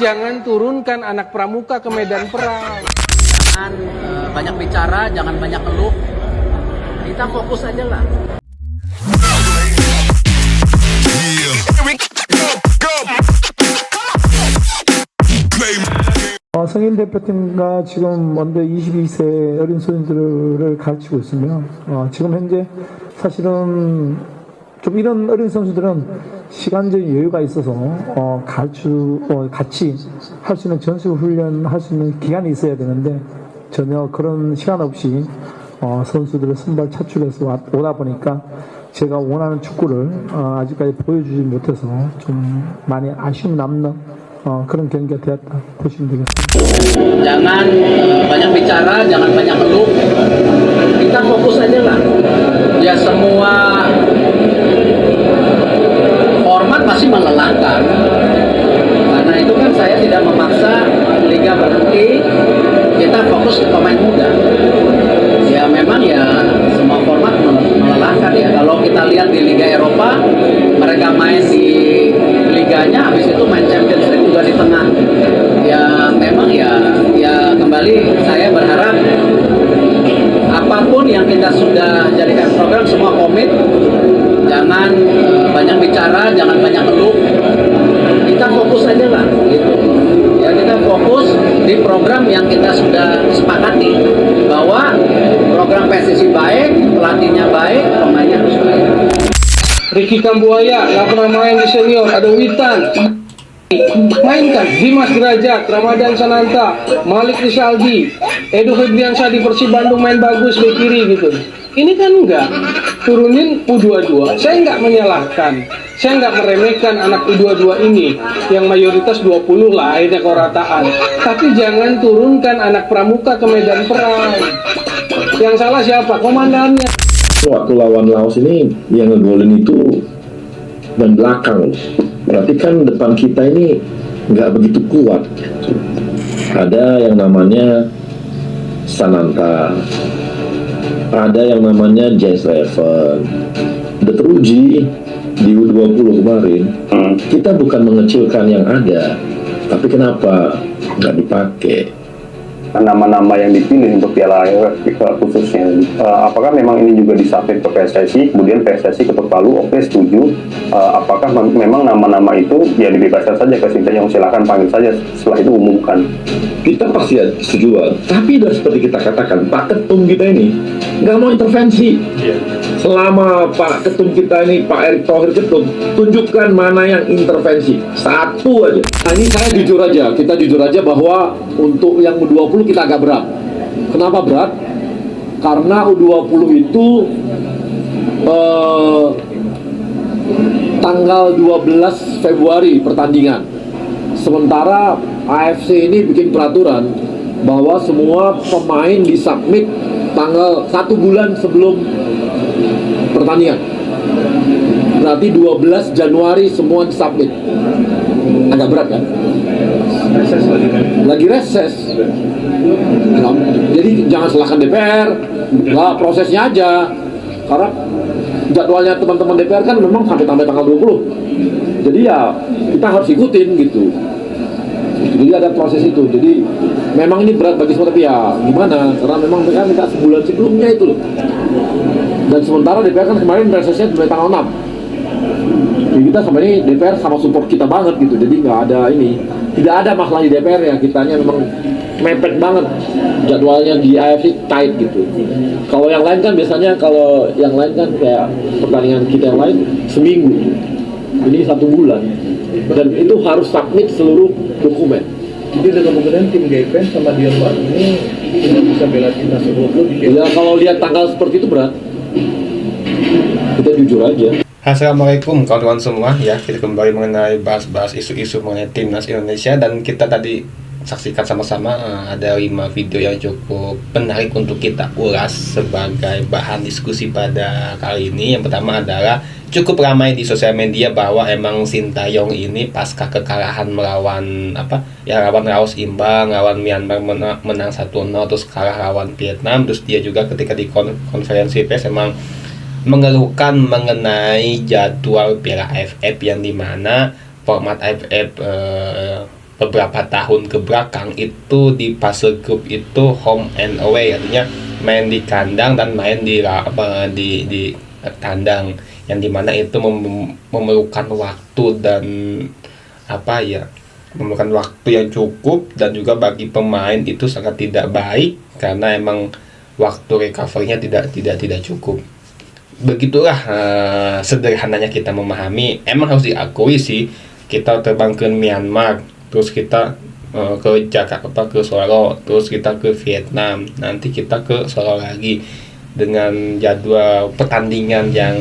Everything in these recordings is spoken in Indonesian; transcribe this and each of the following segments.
Jangan turunkan anak pramuka ke medan perang. Jangan banyak bicara, jangan banyak keluh. Kita fokus aja lah. 성인 대표팀과 지금 언더 22세 어린 선수들을 가르치고 있으며 지금 현재 사실은 좀 이런 어린 선수들은 시간적인 여유가 있어서 같이 할 수 있는 전술 훈련 할 수 있는 기간이 있어야 되는데 전혀 그런 시간 없이 선수들을 선발 차출해서 오다 보니까 제가 원하는 축구를 아직까지 보여주지 못해서 좀 많이 아쉬움 남는 그런 경기가 되었다 보시면 되겠습니다. Jangan banyak bicara, jangan banyak keluh. Kita fokus aja lah. Ya semua format pasti melelahkan. Karena itu kan saya tidak memaksa liga berhenti. Kita fokus ke pemain muda. Ya memang ya semua format melelahkan ya. Kalau kita lihat di Liga Eropa, mereka main di liganya, habis itu main Champions League juga di tengah. Ya memang ya kembali saya berharap apapun yang kita sudah jadikan program semua komit. Jangan banyak bicara, jangan banyak keluh. Kita fokus aja lah gitu. Ya kita fokus di program yang kita sudah sepakati bahwa program PSSI baik, pelatihnya baik, pemainnya harus baik. Ricky Kambuaya nggak pernah main di senior. Ada Witan, mainkan Dimas Derajat, Ramadan Sananta, Malik Rizaldi, Edo Febriansyah di Persib Bandung main bagus bek kiri gitu. Ini kan enggak, turunin U22. Saya nggak menyalahkan, saya nggak meremehkan anak U22 ini yang mayoritas 20 lah akhirnya kerataan. Tapi jangan turunkan anak pramuka ke medan perang. Yang salah siapa? Komandannya. Waktu lawan Laos ini yang ngegolin itu dan belakang, berarti kan depan kita ini nggak begitu kuat. Ada yang namanya Sananta, ada yang namanya Jazz Raven, udah teruji di U20 kemarin. Kita bukan mengecilkan yang ada, tapi kenapa nggak dipakai? Nama-nama yang dipilih untuk Piala AFF khususnya, apakah memang ini juga disubmit ke PSSI, kemudian PSSI ketuk palu, oke setuju, apakah memang nama-nama itu ya dibebaskan saja ke Sinteyong, silakan panggil saja, setelah itu umumkan. Kita pasti setuju, tapi udah seperti kita katakan, Pak Ketum kita ini nggak mau intervensi. Selama Pak Ketum kita ini, Pak Erick Thohir Ketum, tunjukkan mana yang intervensi, satu aja. Nah, ini saya kita jujur aja bahwa untuk yang U20 kita agak berat. Kenapa berat? Karena U20 itu tanggal 12 Februari pertandingan. Sementara AFC ini bikin peraturan bahwa semua pemain disubmit tanggal 1 bulan sebelum pertandingan. Berarti 12 Januari semua disubmit. Agak berat kan? Lagi reses. Nah, jadi jangan salahkan DPR, lah prosesnya aja. Karena jadwalnya teman-teman DPR kan memang sampai tanggal 20. Jadi ya kita harus ikutin gitu. Jadi ada proses itu. Jadi memang ini berat bagi semua, tapi ya gimana? Karena memang mereka minta sebulan sebelumnya itu loh. Dan sementara DPR kan kemarin resesnya sampai tanggal 6. Jadi kita sama ini DPR sama support kita banget gitu. Jadi nggak ada ini, tidak ada masalah di DPR ya, kitanya memang mepet banget jadwalnya di AFC tight gitu. Kalau yang lain kan biasanya kayak pertandingan kita yang lain seminggu, ini 1 bulan dan itu harus submit seluruh dokumen. Jadi ada kemungkinan tim Gepen sama Dion Wan ini tidak bisa bela timnas U20. Ya kalau lihat tanggal seperti itu berat. Kita jujur aja. Assalamualaikum kawan-kawan semua, ya kita kembali mengenai bahas isu-isu mengenai timnas Indonesia, dan kita tadi saksikan sama-sama ada 5 video yang cukup menarik untuk kita ulas sebagai bahan diskusi pada kali ini. Yang pertama adalah cukup ramai di sosial media bahwa emang Sinteyong ini pasca kekalahan melawan lawan Laos imbang, lawan Myanmar menang 1-0, terus kalah lawan Vietnam, terus dia juga ketika di konferensi pers emang mengeluhkan mengenai jadwal Piala AFF yang dimana format AFF beberapa tahun ke belakang itu di fase grup itu home and away, artinya main di kandang dan main di kandang, yang dimana itu memerlukan waktu dan memerlukan waktu yang cukup, dan juga bagi pemain itu sangat tidak baik karena emang waktu recovery-nya tidak cukup. Begitulah sederhananya kita memahami. Emang harus diakui sih, kita terbang ke Myanmar, terus kita ke Jakarta, ke Solo, terus kita ke Vietnam, nanti kita ke Solo lagi dengan jadwal pertandingan yang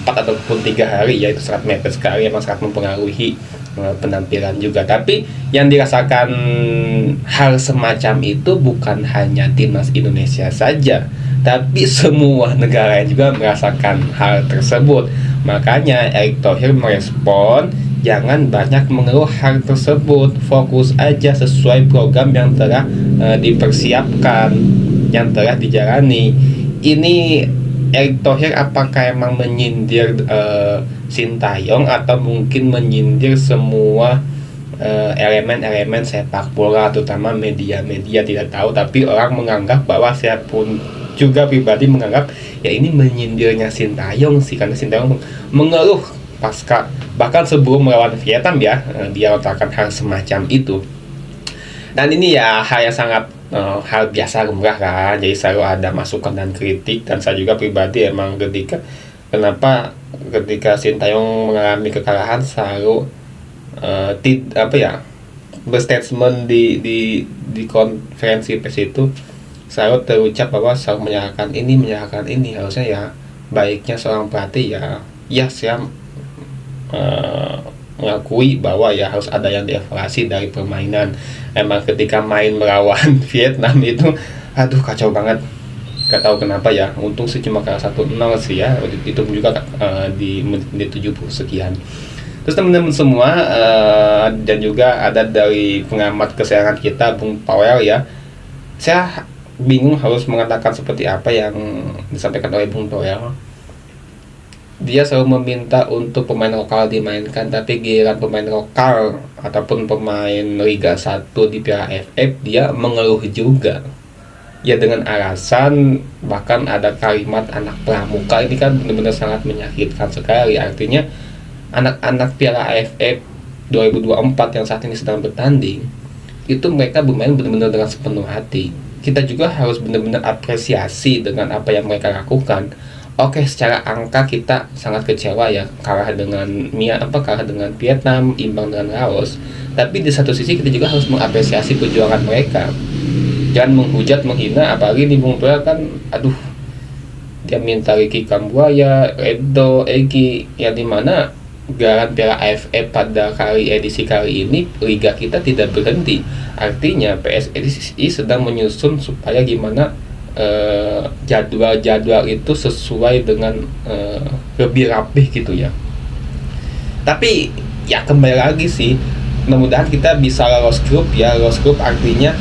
4 ataupun 3 hari, yaitu sangat mepet sekali, emang sangat mempengaruhi penampilan juga. Tapi yang dirasakan hal semacam itu bukan hanya timnas Indonesia saja, tapi semua negara juga merasakan hal tersebut. Makanya Erick Thohir merespon, jangan banyak mengeluh hal tersebut, fokus aja sesuai program yang telah dipersiapkan, yang telah dijalani. Ini Erick Thohir apakah emang menyindir Sintayong atau mungkin menyindir semua elemen-elemen sepak bola, terutama media-media, tidak tahu. Tapi orang menganggap bahwa, saya pun juga pribadi menganggap ya ini menyindirnya Sintayong sih, karena Sintayong mengeluh pasca, bahkan sebelum melawan Vietnam ya, dia lontarkan hal semacam itu. Dan ini ya hal yang sangat hal biasa, lumrah kan, jadi selalu ada masukan dan kritik. Dan saya juga pribadi emang ketika Sintayong mengalami kekalahan selalu berstatement di konferensi pers itu selalu terucap bahwa selalu menyalahkan ini. Harusnya ya baiknya seorang pelatih ya saya mengakui bahwa ya harus ada yang dievaluasi dari permainan. Emang ketika main melawan Vietnam itu kacau banget, gak tahu kenapa ya, untung sih cuma kalah 1-0 sih ya, itu juga di menit 70 sekian. Terus teman-teman semua, dan juga ada dari pengamat kesayangan kita Bung Powell ya, saya bingung harus mengatakan seperti apa yang disampaikan oleh Bung Powell. Dia selalu meminta untuk pemain lokal dimainkan, tapi giliran pemain lokal ataupun pemain Liga 1 di Piala AFF dia mengeluh juga. Ya dengan alasan, bahkan ada kalimat anak pramuka, ini kan benar-benar sangat menyakitkan sekali. Artinya anak-anak Piala AFF 2024 yang saat ini sedang bertanding, itu mereka bermain benar-benar dengan sepenuh hati. Kita juga harus benar-benar apresiasi dengan apa yang mereka lakukan. Oke, secara angka kita sangat kecewa ya, kalah dengan Vietnam, imbang dengan Laos. Tapi di satu sisi kita juga harus mengapresiasi perjuangan mereka. Jangan menghujat, menghina, apalagi nih Bung Powell kan, dia minta Ricky Kambuaya, Edo, Egi, yang dimana gelaran Piala AFF pada edisi kali ini liga kita tidak berhenti. Artinya PSSI sedang menyusun supaya gimana jadwal itu sesuai dengan lebih rapih gitu ya. Tapi ya kembali lagi sih, mudah-mudahan kita bisa lolos grup ya. Lolos grup artinya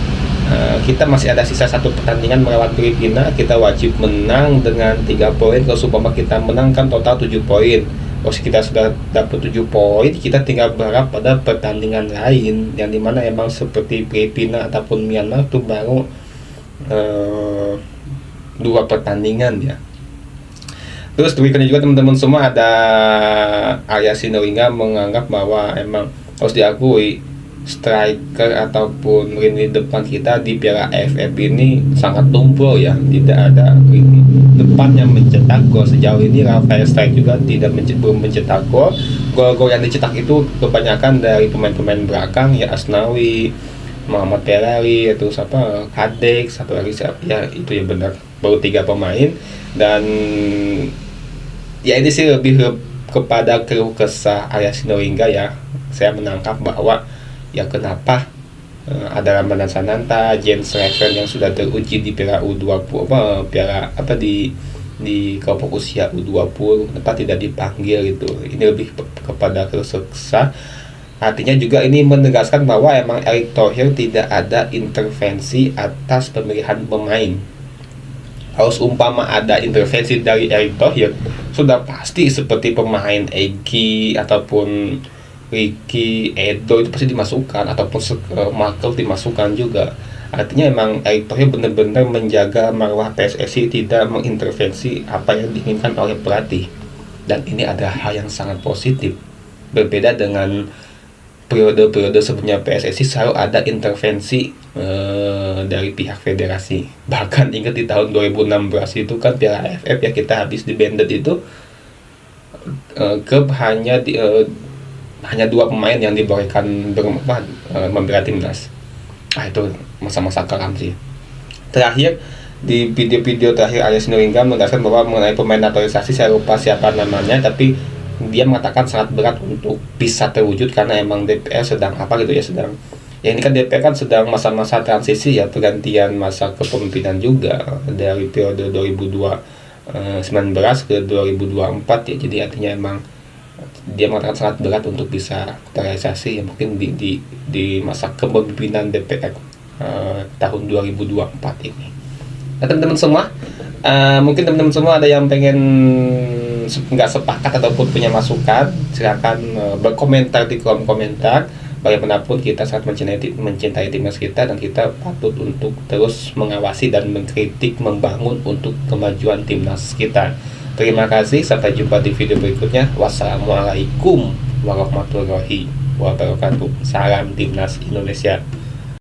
kita masih ada sisa 1 pertandingan melawan Filipina, kita wajib menang dengan 3 poin. Kalau supaya kita menang kan total 7 poin. Kalau kita sudah dapat 7 poin, kita tinggal berharap pada pertandingan lain, yang dimana emang seperti Filipina ataupun Myanmar itu baru 2 pertandingan ya. Terus berikutnya juga teman-teman semua, ada Arya Sinulinga menganggap bahwa emang harus diakui striker ataupun lini depan kita di Piala AFF ini sangat tumpul ya. Tidak ada lini depan yang mencetak gol. Sejauh ini Rafael Strike juga belum mencetak gol. Gol-gol yang dicetak itu kebanyakan dari pemain-pemain belakang ya, Asnawi, Muhammad Ferrari, terus Kadek, satu lagi ya, itu ya benar, baru 3 pemain. Dan ya ini sih lebih kepada keluh kesah Arya Sinulinga ya. Saya menangkap bahwa ya kenapa ada Ramadan Sananta, James Reven yang sudah teruji di Piala U20 di kelompok usia U20 kenapa tidak dipanggil gitu. Ini lebih kepada keluh kesah. Artinya juga ini menegaskan bahwa emang Erick Thohir tidak ada intervensi atas pemilihan pemain. Harus umpama ada intervensi dari Erick Thohir, sudah pasti seperti pemain Egi ataupun Ricky, Edo itu pasti dimasukkan, ataupun Markel dimasukkan juga. Artinya emang Erick Thohir benar-benar menjaga marwah PSSI, tidak mengintervensi apa yang diinginkan oleh pelatih. Dan ini adalah hal yang sangat positif. Berbeda dengan periode-periode sebelumnya PSSI selalu ada intervensi dari pihak federasi. Bahkan ingat di tahun 2016 itu kan Piala AFF ya, kita habis di banded itu, klub hanya 2 pemain yang dibolehkan membela timnas. Itu masa-masa kelam sih. Terakhir di video-video terakhir Aris Nuringam menegaskan bahwa mengenai pemain naturalisasi, saya lupa siapa namanya, tapi dia mengatakan sangat berat untuk bisa terwujud karena emang DPR sedang apa gitu ya, ini kan DPR kan sedang masa-masa transisi ya, pergantian masa kepemimpinan juga dari periode 2019 ke 2024 ya. Jadi artinya emang dia mengatakan sangat berat untuk bisa terrealisasi ya, mungkin di masa kepemimpinan DPR tahun 2024 ini. Nah, teman-teman semua, mungkin teman-teman semua ada yang pengen nggak sepakat ataupun punya masukan, silakan berkomentar di kolom komentar. Bagaimanapun kita sangat mencintai timnas kita, dan kita patut untuk terus mengawasi dan mengkritik, membangun untuk kemajuan timnas kita. Terima kasih, sampai jumpa di video berikutnya. Wassalamualaikum warahmatullahi wabarakatuh. Salam Timnas Indonesia.